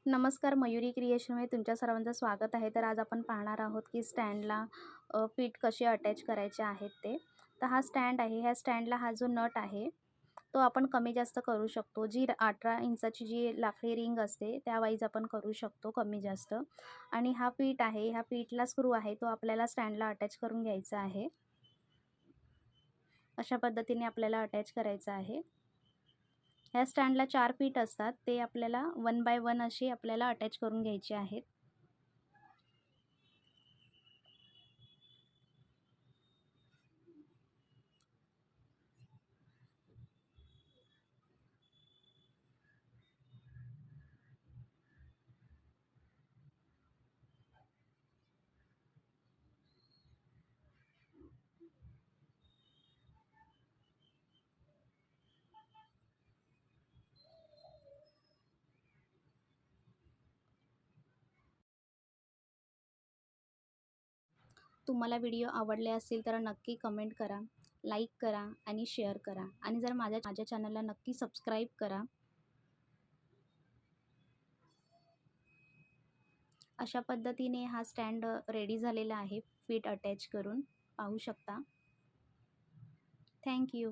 नमस्कार, मयुरी क्रिएशनमध्ये तुमच्या सर्वांचं स्वागत आहे. तर आज आपण पाहणार आहोत की स्टँडला फीट कसे अटॅच करायचे आहेत ते. तर हा स्टँड आहे. ह्या स्टँडला हा जो नट आहे तो आपण कमी जास्त करू शकतो. जी 18 इंचाची जी लाकडी रिंग असते त्या आपण करू शकतो कमी जास्त. आणि हा फीट आहे, ह्या फीटला स्क्रू आहे तो आपल्याला स्टँडला अटॅच करून घ्यायचा आहे. अशा पद्धतीने आपल्याला अटॅच करायचं आहे. ह्या स्टँडला 4 फीट असतात, ते आपल्याला 1 बाय 1 अशी आपल्याला अटॅच करून घ्यायचे आहेत. तुम्हाला व्हिडिओ आवडले असतील तर नक्की कमेंट करा, लाईक करा आणि शेअर करा आणि जर माझ्या चॅनलला नक्की सबस्क्राईब करा. अशा पद्धतीने हा स्टँड रेडी झालेला आहे फीट अटॅच करून पाहू शकता. Thank you.